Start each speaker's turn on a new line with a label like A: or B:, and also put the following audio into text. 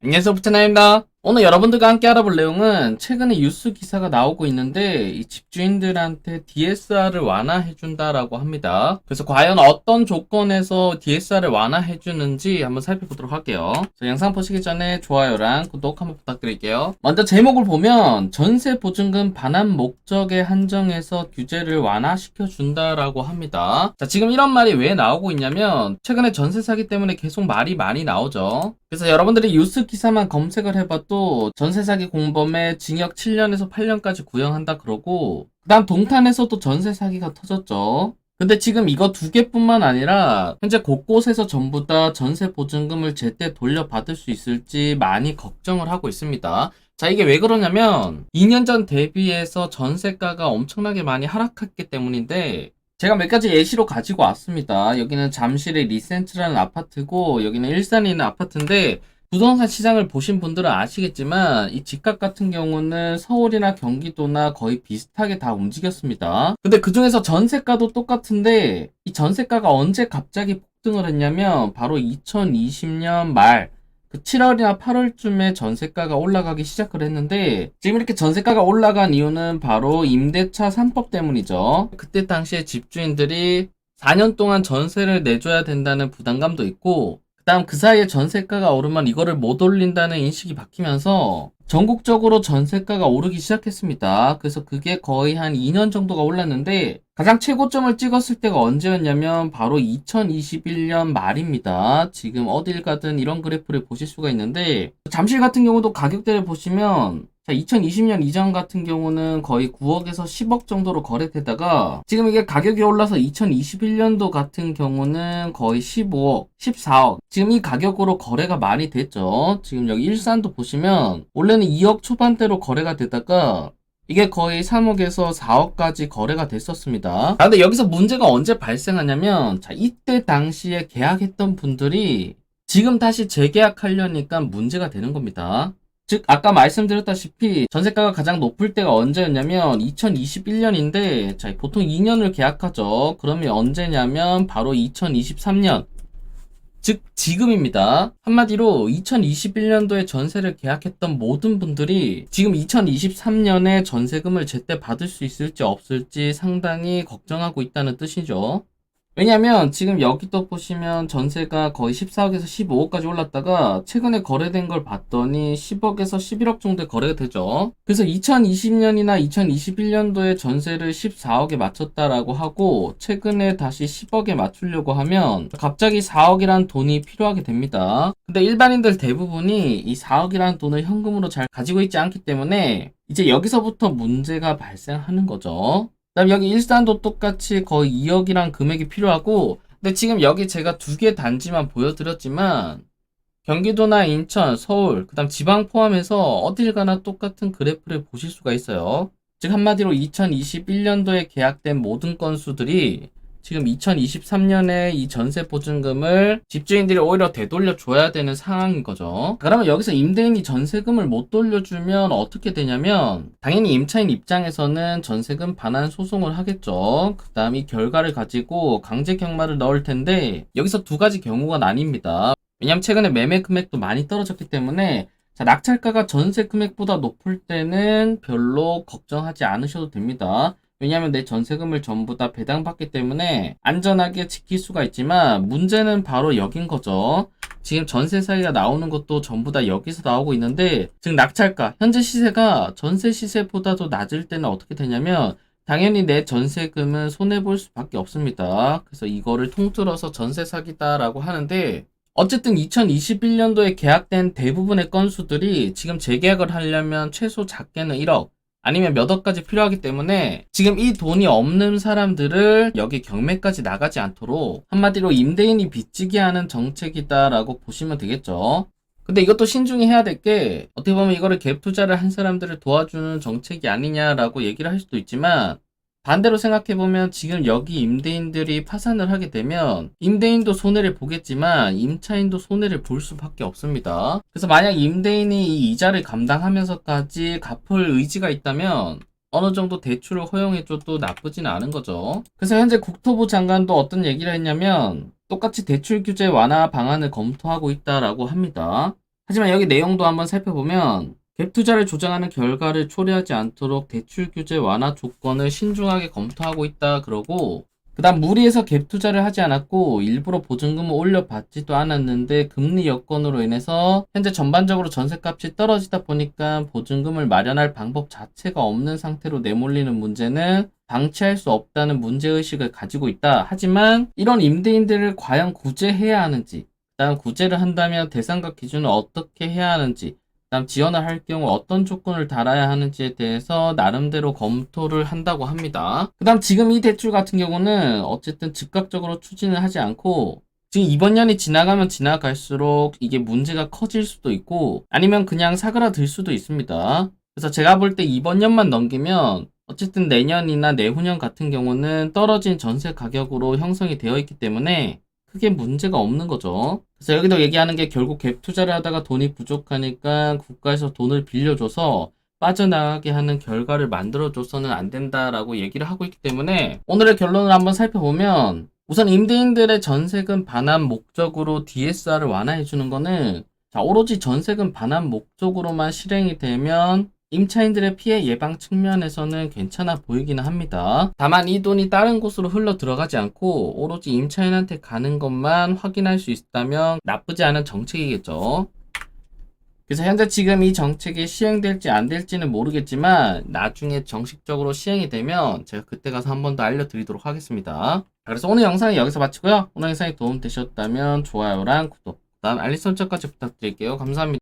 A: 안녕하세요, 부채나입니다. 오늘 여러분들과 함께 알아볼 내용은 최근에 뉴스 기사가 나오고 있는데 이 집주인들한테 DSR을 완화해준다라고 합니다. 그래서 과연 어떤 조건에서 DSR을 완화해주는지 한번 살펴보도록 할게요. 영상 보시기 전에 좋아요랑 구독 한번 부탁드릴게요. 먼저 제목을 보면 전세 보증금 반환 목적에 한정해서 규제를 완화시켜준다라고 합니다. 자, 지금 이런 말이 왜 나오고 있냐면 최근에 전세 사기 때문에 계속 말이 많이 나오죠. 그래서 여러분들이 뉴스 기사만 검색을 해봐도 전세 사기 공범에 징역 7년에서 8년까지 구형한다 그러고, 그 다음 동탄에서도 전세 사기가 터졌죠. 근데 지금 이거 두 개뿐만 아니라 현재 곳곳에서 전부 다 전세 보증금을 제때 돌려받을 수 있을지 많이 걱정을 하고 있습니다. 자, 이게 왜 그러냐면 2년 전 대비해서 전세가가 엄청나게 많이 하락했기 때문인데, 제가 몇 가지 예시로 가지고 왔습니다. 여기는 잠실의 리센트라는 아파트고, 여기는 일산에 있는 아파트인데, 부동산 시장을 보신 분들은 아시겠지만 이 집값 같은 경우는 서울이나 경기도나 거의 비슷하게 다 움직였습니다. 근데 그 중에서 전세가도 똑같은데 이 전세가가 언제 갑자기 폭등을 했냐면 바로 2020년 말 그 7월이나 8월쯤에 전세가가 올라가기 시작을 했는데, 지금 이렇게 전세가가 올라간 이유는 바로 임대차 3법 때문이죠. 그때 당시에 집주인들이 4년 동안 전세를 내줘야 된다는 부담감도 있고, 그다음 그 사이에 전세가가 오르면 이거를 못 올린다는 인식이 바뀌면서 전국적으로 전세가가 오르기 시작했습니다. 그래서 그게 거의 한 2년 정도가 올랐는데 가장 최고점을 찍었을 때가 언제였냐면 바로 2021년 말입니다. 지금 어딜 가든 이런 그래프를 보실 수가 있는데, 잠실 같은 경우도 가격대를 보시면 2020년 이전 같은 경우는 거의 9억에서 10억 정도로 거래되다가 지금 이게 가격이 올라서 2021년도 같은 경우는 거의 15억, 14억, 지금 이 가격으로 거래가 많이 됐죠. 지금 여기 일산도 보시면 원래는 2억 초반대로 거래가 되다가 이게 거의 3억에서 4억까지 거래가 됐었습니다. 근데 여기서 문제가 언제 발생하냐면, 이때 당시에 계약했던 분들이 지금 다시 재계약하려니까 문제가 되는 겁니다. 즉 아까 말씀드렸다시피 전세가가 가장 높을 때가 언제였냐면 2021년인데, 자, 보통 2년을 계약하죠. 그러면 언제냐면 바로 2023년, 즉 지금입니다. 한마디로 2021년도에 전세를 계약했던 모든 분들이 지금 2023년에 전세금을 제때 받을 수 있을지 없을지 상당히 걱정하고 있다는 뜻이죠. 왜냐면 지금 여기도 보시면 전세가 거의 14억에서 15억까지 올랐다가 최근에 거래된 걸 봤더니 10억에서 11억 정도에 거래가 되죠. 그래서 2020년이나 2021년도에 전세를 14억에 맞췄다라고 하고 최근에 다시 10억에 맞추려고 하면 갑자기 4억이란 돈이 필요하게 됩니다. 근데 일반인들 대부분이 이 4억이란 돈을 현금으로 잘 가지고 있지 않기 때문에 이제 여기서부터 문제가 발생하는 거죠. 그다음 여기 일산도 똑같이 거의 2억이란 금액이 필요하고, 근데 지금 여기 제가 두 개 단지만 보여드렸지만 경기도나 인천, 서울, 그다음 지방 포함해서 어딜 가나 똑같은 그래프를 보실 수가 있어요. 즉 한마디로 2021년도에 계약된 모든 건수들이 지금 2023년에 이 전세 보증금을 집주인들이 오히려 되돌려 줘야 되는 상황인 거죠. 그러면 여기서 임대인이 전세금을 못 돌려주면 어떻게 되냐면 당연히 임차인 입장에서는 전세금 반환 소송을 하겠죠. 그 다음 이 결과를 가지고 강제 경마를 넣을 텐데 여기서 두 가지 경우가 나뉩니다. 왜냐면 최근에 매매 금액도 많이 떨어졌기 때문에 낙찰가가 전세 금액보다 높을 때는 별로 걱정하지 않으셔도 됩니다. 왜냐하면 내 전세금을 전부 다 배당받기 때문에 안전하게 지킬 수가 있지만, 문제는 바로 여긴 거죠. 지금 전세 사기가 나오는 것도 전부 다 여기서 나오고 있는데, 즉 낙찰가, 현재 시세가 전세 시세보다도 낮을 때는 어떻게 되냐면 당연히 내 전세금은 손해볼 수밖에 없습니다. 그래서 이거를 통틀어서 전세 사기다라고 하는데, 어쨌든 2021년도에 계약된 대부분의 건수들이 지금 재계약을 하려면 최소 작게는 1억 아니면 몇 억까지 필요하기 때문에 지금 이 돈이 없는 사람들을 여기 경매까지 나가지 않도록 한마디로 임대인이 빚지게 하는 정책이다라고 보시면 되겠죠. 근데 이것도 신중히 해야 될 게, 어떻게 보면 이거를 갭 투자를 한 사람들을 도와주는 정책이 아니냐라고 얘기를 할 수도 있지만, 반대로 생각해보면 지금 여기 임대인들이 파산을 하게 되면 임대인도 손해를 보겠지만 임차인도 손해를 볼 수밖에 없습니다. 그래서 만약 임대인이 이 이자를 감당하면서까지 갚을 의지가 있다면 어느 정도 대출을 허용해줘도 나쁘지는 않은 거죠. 그래서 현재 국토부 장관도 어떤 얘기를 했냐면 똑같이 대출 규제 완화 방안을 검토하고 있다라고 합니다. 하지만 여기 내용도 한번 살펴보면 갭 투자를 조장하는 결과를 초래하지 않도록 대출 규제 완화 조건을 신중하게 검토하고 있다 그러고, 그 다음 무리해서 갭 투자를 하지 않았고 일부러 보증금을 올려받지도 않았는데 금리 여건으로 인해서 현재 전반적으로 전셋값이 떨어지다 보니까 보증금을 마련할 방법 자체가 없는 상태로 내몰리는 문제는 방치할 수 없다는 문제의식을 가지고 있다. 하지만 이런 임대인들을 과연 구제해야 하는지, 그 다음 구제를 한다면 대상각 기준을 어떻게 해야 하는지, 그다음 지원을 할 경우 어떤 조건을 달아야 하는지에 대해서 나름대로 검토를 한다고 합니다. 그다음 지금 이 대출 같은 경우는 어쨌든 즉각적으로 추진을 하지 않고 지금 이번 년이 지나가면 지나갈수록 이게 문제가 커질 수도 있고 아니면 그냥 사그라들 수도 있습니다. 그래서 제가 볼 때 이번 년만 넘기면 어쨌든 내년이나 내후년 같은 경우는 떨어진 전세 가격으로 형성이 되어 있기 때문에 크게 문제가 없는 거죠. 그래서 여기도 얘기하는 게 결국 갭 투자를 하다가 돈이 부족하니까 국가에서 돈을 빌려줘서 빠져나가게 하는 결과를 만들어줘서는 안 된다라고 얘기를 하고 있기 때문에 오늘의 결론을 한번 살펴보면 우선 임대인들의 전세금 반환 목적으로 DSR을 완화해주는 거는 자, 오로지 전세금 반환 목적으로만 실행이 되면 임차인들의 피해 예방 측면에서는 괜찮아 보이기는 합니다. 다만 이 돈이 다른 곳으로 흘러 들어가지 않고 오로지 임차인한테 가는 것만 확인할 수 있다면 나쁘지 않은 정책이겠죠. 그래서 현재 지금 이 정책이 시행될지 안 될지는 모르겠지만 나중에 정식적으로 시행이 되면 제가 그때 가서 한 번 더 알려드리도록 하겠습니다. 그래서 오늘 영상은 여기서 마치고요. 오늘 영상이 도움되셨다면 좋아요랑 구독, 그다음 알림 설정까지 부탁드릴게요. 감사합니다.